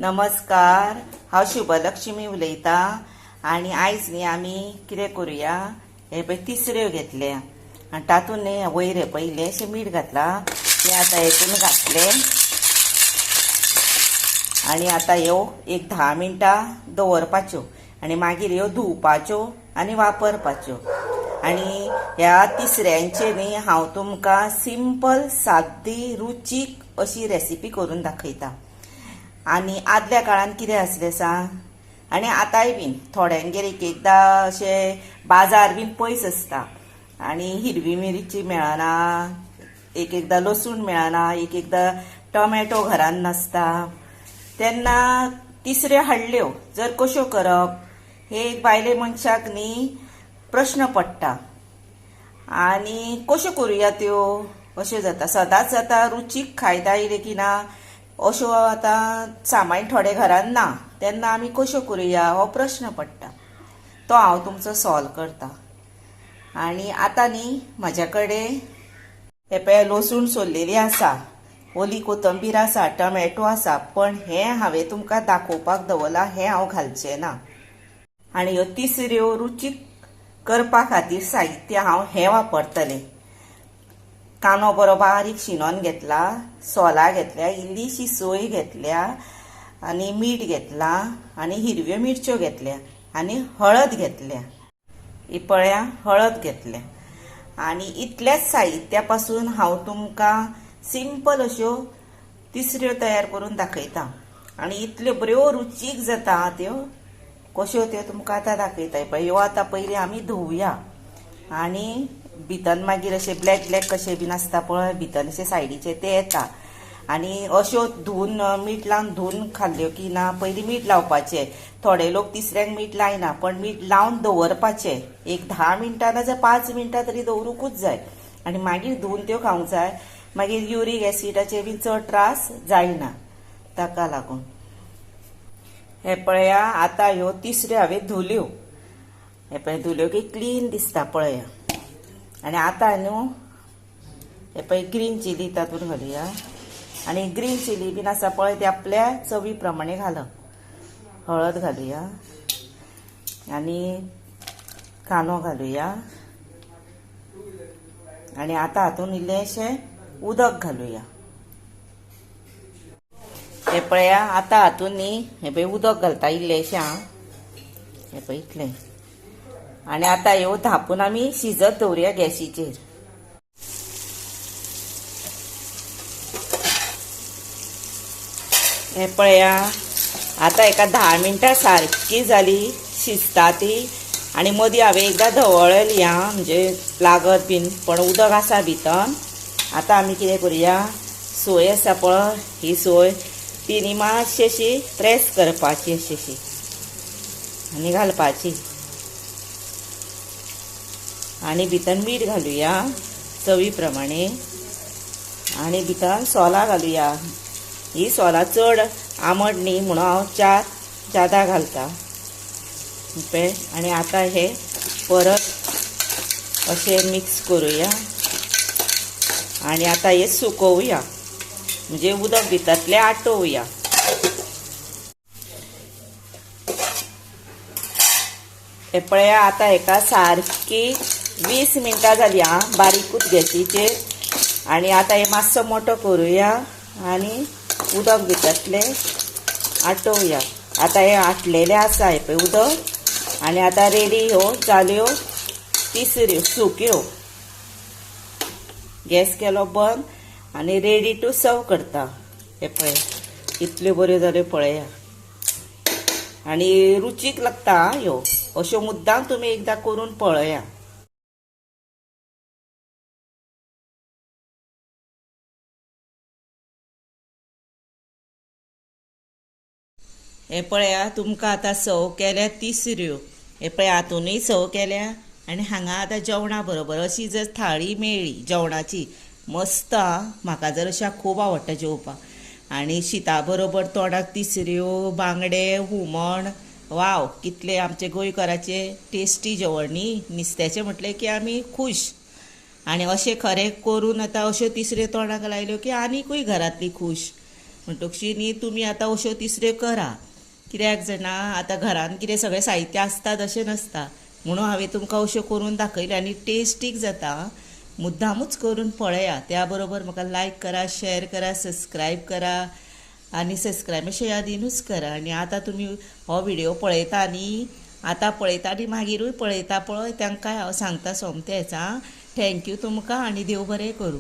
नमस्कार, हांव शुभलक्ष्मी उलयतां आनी आयज न्ही आमी कितें करुया, हे पळय तिसऱ्यो घेतल्या आनी तातूंत न्ही वयर पळय इल्लेशें मीठ घातलां, तें आतां हेतून घातलें आनी आतां ह्यो एक 10 मिनटां दवरपाच्यो आनी मागीर ह्यो धुवपाच्यो आनी वापरपाच्यो। आनी ह्या तिसऱ्यांचे न्ही हांव तुमकां सिंपल सादी रुचीक अशी रेसिपी करून दाखयतां। आनी आदल्या काळान कितें आसलें सांग, आनी आतांय बीन थोड्यांगेर एक एकदां अशें बाजार बीन पयस आसता आनी हिरवी मिरची मेळना, एक एकदां लसूण मेळना, एक एकदां टोमॅटो घरान नासता, तेन्ना तिसऱ्यो हाडल्यो जर कश्यो करप हे एक बायले मनशाक न्ही प्रश्न पडटा। आनी कश्यो करुया त्यो अश्यो जाता, सदांच जाता रुचीक खायता येयले की ना अश्यो आतां सामान थोडे घरान ना, तेन्ना आमी कश्यो करुया हो प्रश्न पडटा, तो हांव तुमचो सॉल्व करतां। आनी आतां न्ही म्हाज्या कडेन हे पळय लसूण सोललेली आसा, ओली कोथंबीर आसा, टोमॅटो आसा, पण हें हांवें तुमकां दाखोवपाक दवरलां, हें हांव घालचें ना। आनी ह्यो तिसऱ्यो रुचीक करपा खातीर साहित्य हांव हें वापरतलें। कांदो बरो बारीक शिनोन घेतला, सोलां घेतल्या, इल्लीशी सोय घेतल्या आनी मीठ घेतलां आनी हिरव्यो मिरच्यो घेतल्या आनी हळद घेतल्या, ही पळया हळद घेतल्या। आनी इतल्याच साहित्या पासून हांव तुमकां सिंपल अश्यो तिसऱ्यो तयार करून दाखयतां आनी इतल्यो बऱ्यो रुचीक जाता त्यो, कश्यो त्यो तुमकां आतां दाखयता। पळय ह्यो आतां पयलीं आमी धुवया आनी भितन मागीर अशें ब्लॅक ब्लॅक कशें बीन आसता पळय भितन अशें सायडीचे ते येता आनी अश्यो धुवन मीठ लावन धुवन खाल्ल्यो की ना पयलीं मीठ लावपाचें। थोडे लोक तिसऱ्यांक मीठ लायना, पण मीठ लावन दवरपाचें एक 10 मिनटां ना जाल्यार 5 मिनटां तरी दवरूंकूच जाय आनी मागीर धुवन त्यो खावंक जाय। मागीर युरीक एसिडाचे बीन चड त्रास जायना, ताका लागून हे पळया आतां ह्यो तिसऱ्यो हांवें धुल्यो, हे पळय धुल्यो की क्लीन दिसता पळया। आनी आतां न्हू हे पळय ग्रीन चिली तातूंत घालुया आनी ग्रीन चिली बीन आसा पळय ते आपल्या चवी प्रमाणे घालप। हळद घालुया आनी कांदो घालुया आनी आतां हातूंत इल्लेशें उदक घालुया। हे पळया आतां हातूंत न्ही हे पळय उदक घालता इल्लेशें हांव, हे पळय इतलें आनी आतां ह्यो धापून आमी शिजत दवरुया गॅसीचेर। हे पळया आतां एका 10 मिनटां सारकी जाली शिजता ती आनी मदीं हांवें एकदां धवळली आं, म्हणजे लागत बीन, पण उदक आसा भितन। आतां आमी कितें करुया, सोय आसा पळय ही सोय ती न्ही मातशी अशी प्रेस करपाची अशी आनी घालपाची आनी भितर मीठ घालुया चवी प्रमाणे आनी भितर सोलां घालुया। ही सोलां चड आंबट न्ही म्हणून हांव 4 जादा घालता पळय। आनी आतां हे परत अशें मिक्स करुया आनी आतां हे सुकोवया, म्हणजे उदक भितरतलें आटोवया। हे पळया आतां हेका सारकी 20 मिनटां जाली आं बारीकूच गॅसीचेर आनी आतां हे मातसो मोठो करुया आनी उदक भितरतलें आटोवया। आतां हे आटलेलें आसा हे पळय उदक आनी आतां रेडी ह्यो जाल्यो तिसऱ्यो सुक्यो। गॅस केलो बंद आनी रेडी टू सर्व करता। हे पळय इतल्यो बऱ्यो जाल्यो पळया आनी रुचीक लागता ह्यो, अश्यो मुद्दाम तुमी एकदां करून पळया। हे पळया तुमकां आतां सर्व केल्या तिसऱ्यो, हे पळय हातूनय सर्व केल्या आनी हांगा आतां जेवणा बरोबर अशी जर थाळी मेळ्ळी जेवणाची मस्त आं, म्हाका जर अशें खूब आवडटा जेवपाक आनी शिता बरोबर तोंडाक तिसऱ्यो, बांगडे, हुमण, वाव कितले आमचे गोंयकाराचे टेस्टी जेवण न्ही। नुस्त्याचें म्हटलें की आमी खूश आनी अशें खरें करून आतां अश्यो तिसऱ्यो तोंडाक लायल्यो की आनीकूय घरांतली खूश। म्हणटकशी न्ही तुमी आतां अश्यो तिसऱ्यो करा. कित्याक जाणा आतां घरान कितें सगळें साहित्य आसता तशें नसता, म्हणून हांवें तुमकां अश्यो करून दाखयल्या आनी टेस्टीक जाता. मुद्दामूच करून पळया. त्या बरोबर म्हाका लायक करा, शेअर करा, सबस्क्रायब करा आनी सबस्क्रायब अशें यादीनूच करा. आनी आतां तुमी हो व्हिडिओ पळयता न्ही, आतां पळयता आनी मागिरूय पळयता पळय तांकां हांव सांगता सोमतेच आं. थँक्यू तुमकां आनी देव बरें करूं.